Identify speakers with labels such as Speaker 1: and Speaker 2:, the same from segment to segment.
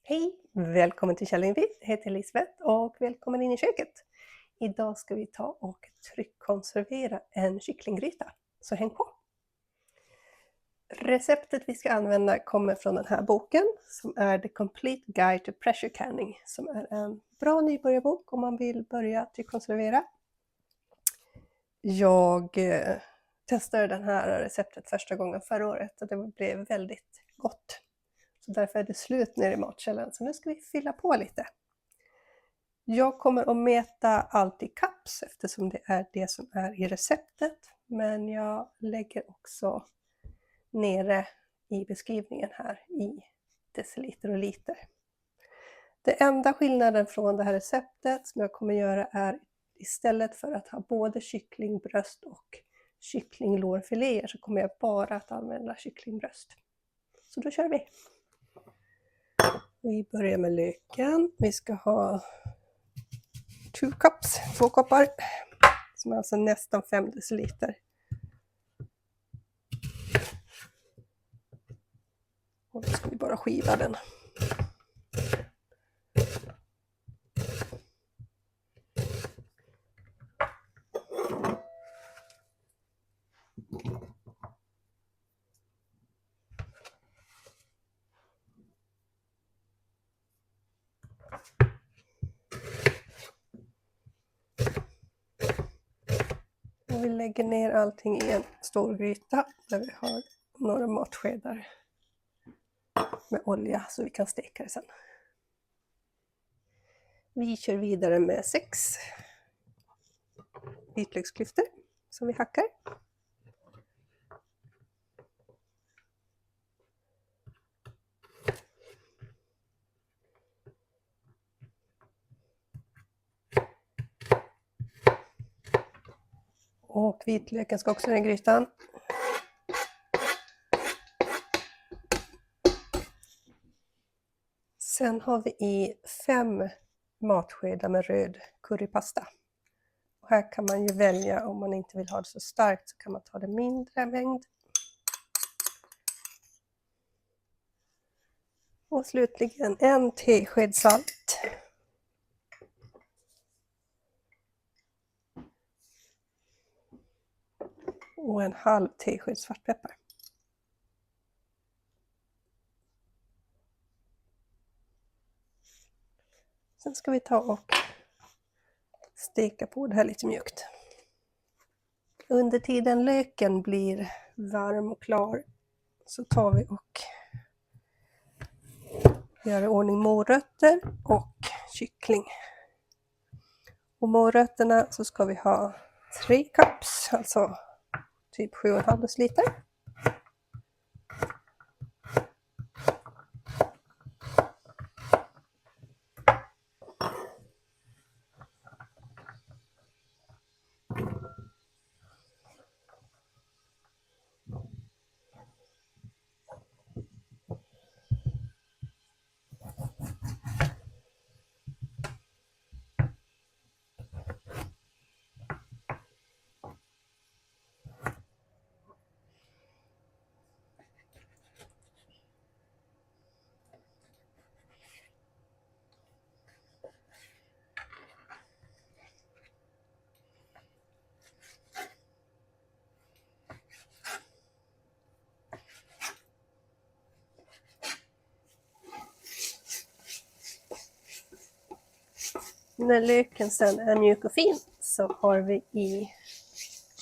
Speaker 1: Hej! Välkommen till Källingby. Jag heter Elisabeth och välkommen in i köket. Idag ska vi ta och tryckkonservera en kycklinggryta, så häng på! Receptet vi ska använda kommer från den här boken som är The Complete Guide to Pressure Canning, som är en bra nybörjarbok om man vill börja tryckkonservera. Jag testade det här receptet första gången förra året och det blev väldigt gott. Så därför är det slut nere i matkällan, så nu ska vi fylla på lite. Jag kommer att mäta allt i cups eftersom det är det som är i receptet, men jag lägger också nere i beskrivningen här i deciliter och liter. Det enda skillnaden från det här receptet som jag kommer göra är istället för att ha både kycklingbröst och kycklinglårfiléer så kommer jag bara att använda kycklingbröst. Så då kör vi! Vi börjar med löken. Vi ska ha 2 cups, 2 koppar, som är alltså nästan 5 deciliter. Och då ska vi bara skiva den. Och vi lägger ner allting i en stor gryta där vi har några matskedar med olja så vi kan steka det sen. Vi kör vidare med 6 vitlöksklyftor som vi hackar. Och vitlöken ska också ner i grytan. Sen har vi i 5 matskedar med röd currypasta. Och här kan man ju välja, om man inte vill ha det så starkt så kan man ta det mindre mängd. Och slutligen 1 tesked salt. Och 1/2 tesked svartpeppar. Sen ska vi ta och steka på det här lite mjukt. Under tiden löken blir varm och klar så tar vi och gör i ordning morötter och kyckling. Och morötterna så ska vi ha 3 cups, alltså typ 7,5 deciliter. När löken sen är mjuk och fin så har vi i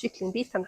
Speaker 1: kycklingbitarna.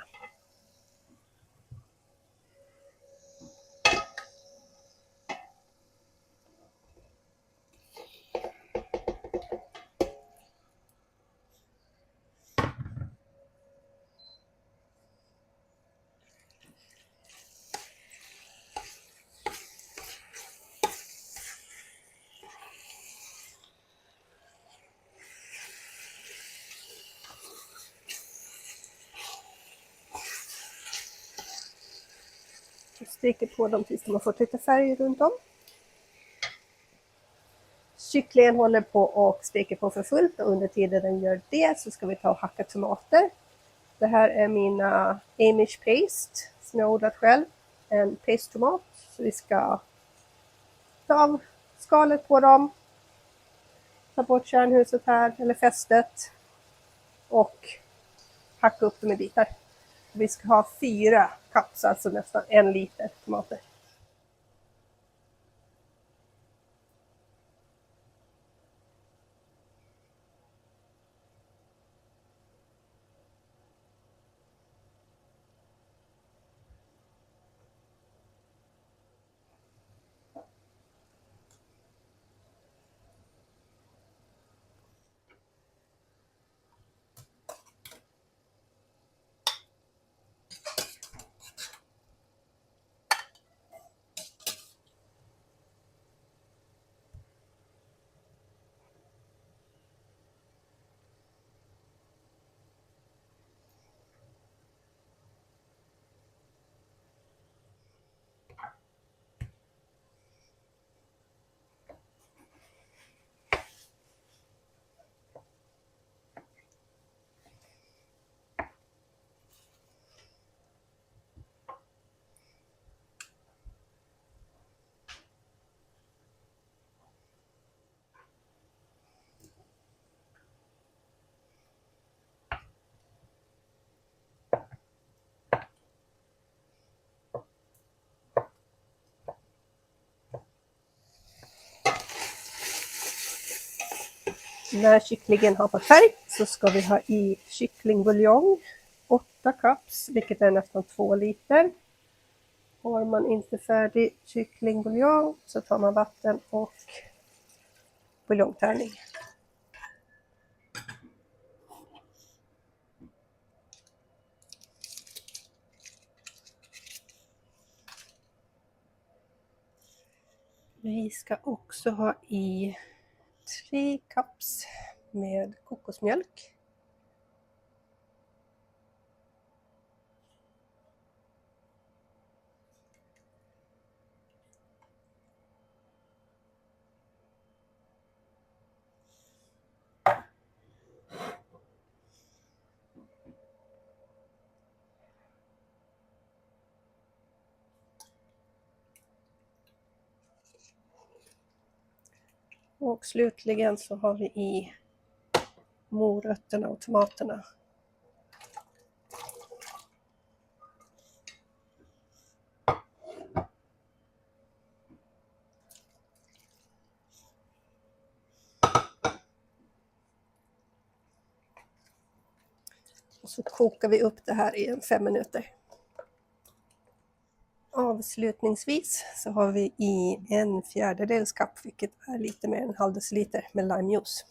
Speaker 1: Jag steker på dem tills de har fått lite färg runt om. Kycklingen håller på och steker på för fullt och under tiden den gör det så ska vi ta och hacka tomater. Det här är mina Amish paste som jag har odlat själv. En paste tomat. Så vi ska ta av skalet på dem. Ta bort kärnhuset här, eller fästet. Och hacka upp dem i bitar. Vi ska ha 4 cups, alltså nästan 1 liter tomater. När kycklingen har fått färg så ska vi ha i kycklingbuljong, 8 cups, vilket är nästan 2 liter. Har man inte färdig kycklingbuljong så tar man vatten och buljongtärning. Vi ska också ha i 3 cups med kokosmjölk. Och slutligen så har vi i morötterna och tomaterna. Och så kokar vi upp det här i 5 minuter. Avslutningsvis så har vi i 1/4 cup, vilket är lite mer än 1/2 deciliter med limejuice.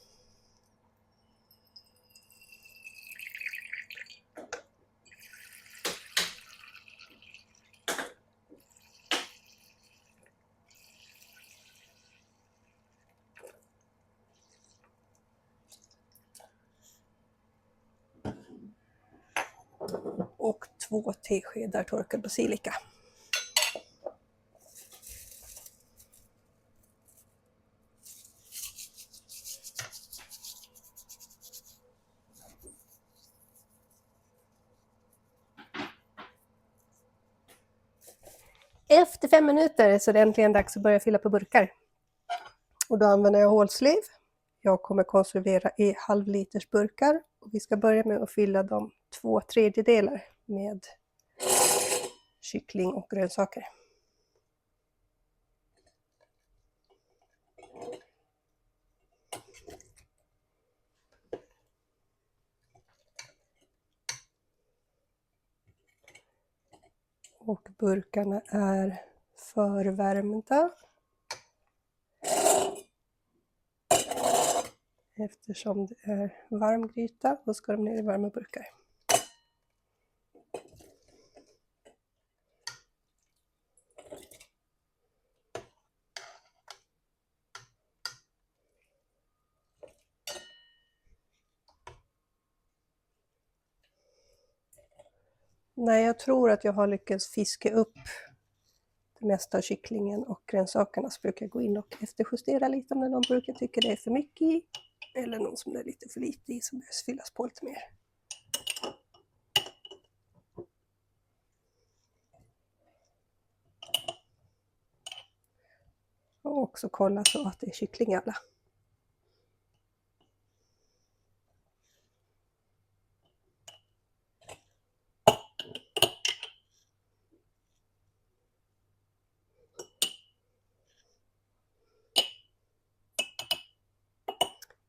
Speaker 1: Och 2 teskedar torkad basilika. Efter 5 minuter så är det äntligen dags att börja fylla på burkar. Och då använder jag hålsliv. Jag kommer konservera i halvliters burkar. Och vi ska börja med att fylla dem 2/3 med kyckling och grönsaker. Och burkarna är förvärmda. Eftersom det är varm gryta, då ska de ner i varma burkar. När jag tror att jag har lyckats fiska upp det mesta av kycklingen och grönsakerna så brukar jag gå in och efterjustera lite om det är någon burk jag tycker det är för mycket i. Eller någon som det är lite för lite i som behövs fyllas på lite mer. också kolla så att det är kyckling i alla.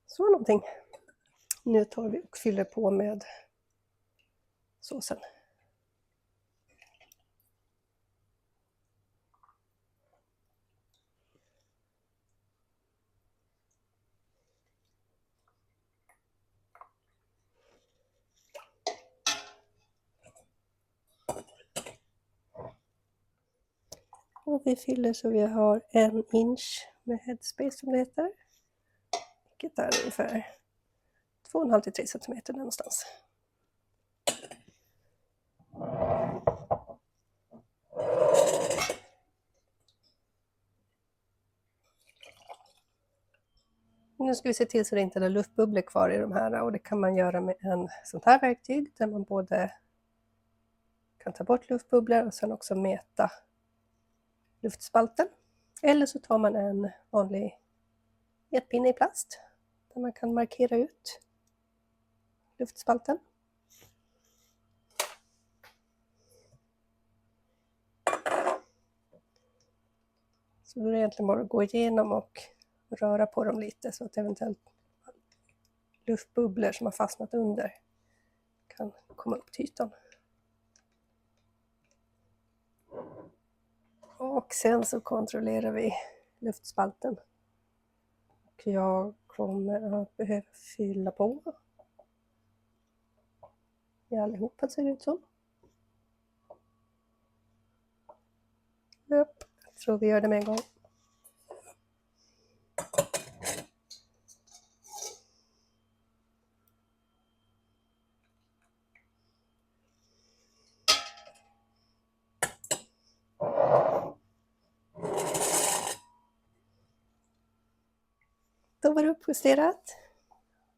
Speaker 1: Så någonting. Nu tar vi och fyller på med såsen. Och vi fyller så vi har 1 inch med headspace som det heter. Vilket är ungefär 2,5-3 cm där någonstans. Nu ska vi se till så det inte är luftbubblor kvar i de här, och det kan man göra med en sånt här verktyg där man både kan ta bort luftbubblor och sen också mäta luftspalten. Eller så tar man en vanlig metpinne i plast där man kan markera ut luftspalten. Så då är det egentligen bara att gå igenom och röra på dem lite så att eventuellt luftbubblor som har fastnat under kan komma upp till ytan. Och sen så kontrollerar vi luftspalten. Och jag kommer att behöva fylla på i allihopa, ser det ut som. Jag tror vi gör det med en gång. Då var det uppjusterat.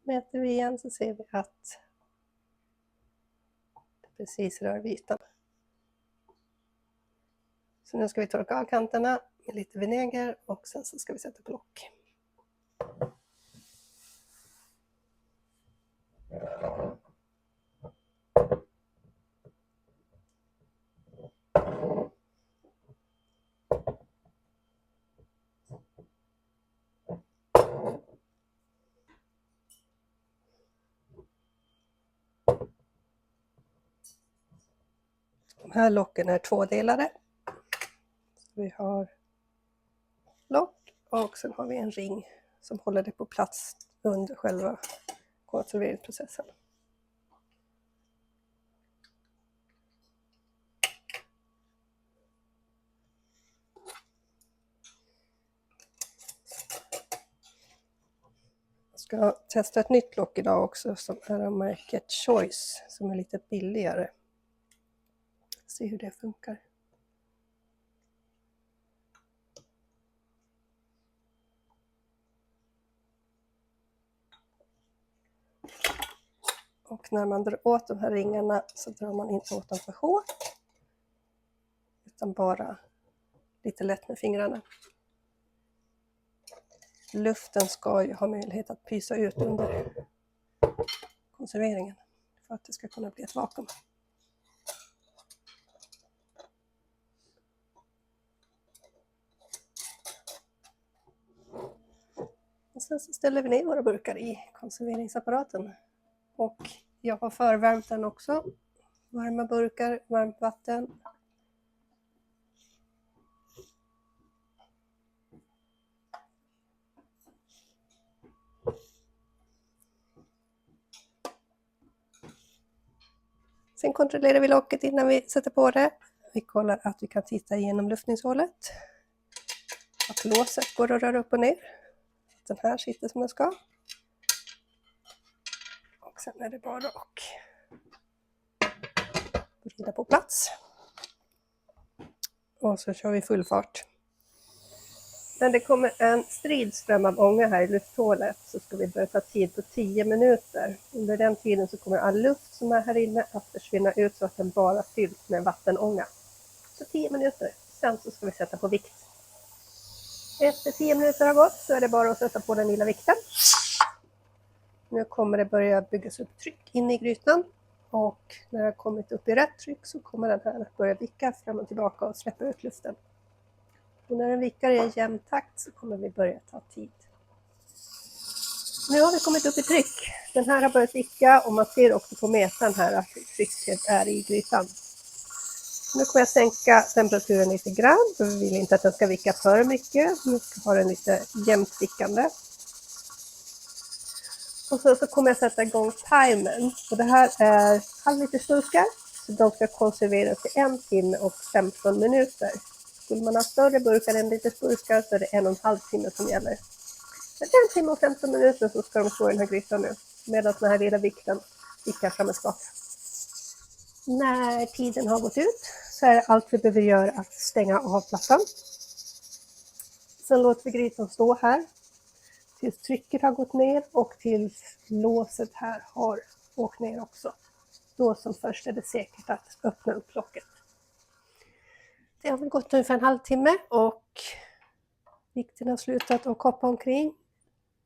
Speaker 1: Mäter vi igen så ser vi att det precis rör vid ytan. Så nu ska vi torka av kanterna med lite vinäger och sen så ska vi sätta på lock. De här locken är tvådelade. Så vi har lock och sen har vi en ring som håller det på plats under själva konserveringsprocessen. Jag ska testa ett nytt lock idag också som är av märket Choice som är lite billigare. Se hur det funkar. Och när man drar åt de här ringarna så drar man inte åt dem för hårt utan bara lite lätt med fingrarna. Luften ska ju ha möjlighet att pysa ut under konserveringen för att det ska kunna bli ett vakuum. Och sen så ställer vi ner våra burkar i konserveringsapparaten. Och jag har förvärmt den också. Varma burkar, varmt vatten. Sen kontrollerar vi locket innan vi sätter på det. Vi kollar att vi kan titta igenom luftningshålet. Att låset går att röra upp och ner. Den här sitter som den ska. Och sen är det bara att vrida på plats. Och så kör vi full fart. När det kommer en stridström av ånga här i lufthålet så ska vi börja ta tid på 10 minuter. Under den tiden så kommer all luft som är här inne att försvinna ut så att den bara fylls med vattenånga. Så 10 minuter. Sen så ska vi sätta på vikt. Efter 10 minuter har gått så är det bara att sätta på den lilla vikten. Nu kommer det börja byggas upp tryck in i grytan. Och när det har kommit upp i rätt tryck så kommer den här att börja vicka fram och tillbaka och släppa ut luften. Och när den vickar i en jämn takt så kommer vi börja ta tid. Nu har vi kommit upp i tryck. Den här har börjat vicka och man ser också på mätaren här att trycket är i grytan. Nu kommer jag sänka temperaturen lite grann, för vi vill inte att den ska vicka för mycket. Nu ska ha den lite jämnt vickande. Och så kommer jag sätta igång timern. Och det här är halvlitersburkar, så de ska konserveras i 1 timme och 15 minuter. Skulle man ha större burkar än litersburkar så är det 1,5 timme som gäller. Men 1 timme och 15 minuter så ska de stå i den här grytan nu, medan den här lilla vikten vickar fram och tillbaka. När tiden har gått ut så är allt vi behöver göra att stänga av plattan. Sen låter vi grytan stå här tills trycket har gått ner och tills låset här har åkt ner också. Då som först är det säkert att öppna upp locket. Det har väl gått ungefär en halvtimme och vikten har slutat att koppa omkring.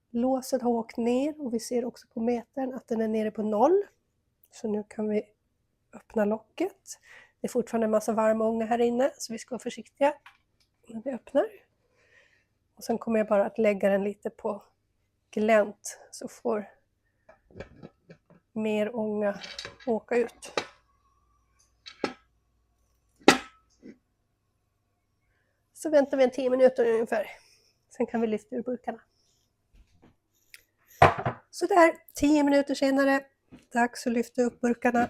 Speaker 1: Låset har åkt ner och vi ser också på mätaren att den är nere på 0. Så nu kan vi öppna locket. Det är fortfarande en massa varma ånga här inne så vi ska vara försiktiga när vi öppnar. Och sen kommer jag bara att lägga den lite på glänt så får mer ånga åka ut. Så väntar vi en 10 minuter ungefär. Sen kan vi lyfta ur burkarna. Så där, 10 minuter senare, dags att lyfta upp burkarna.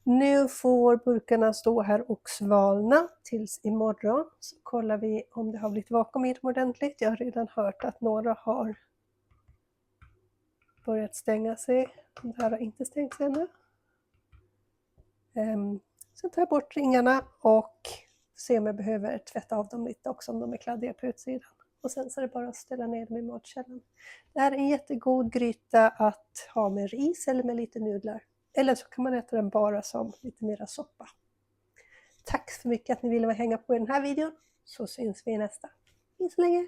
Speaker 1: Nu får burkarna stå här och svalna tills imorgon. Så kollar vi om det har blivit vakuum i dem ordentligt. Jag har redan hört att några har börjat stänga sig. De här har inte stängt sig ännu. Sen tar jag bort ringarna och ser om jag behöver tvätta av dem lite också om de är kladdiga på utsidan. Och sen så är det bara att ställa ner dem i matkällan. Det här är en jättegod gryta att ha med ris eller med lite nudlar. Eller så kan man äta den bara som lite mera soppa. Tack så mycket att ni ville hänga på i den här videon. Så syns vi i nästa. Hej så länge!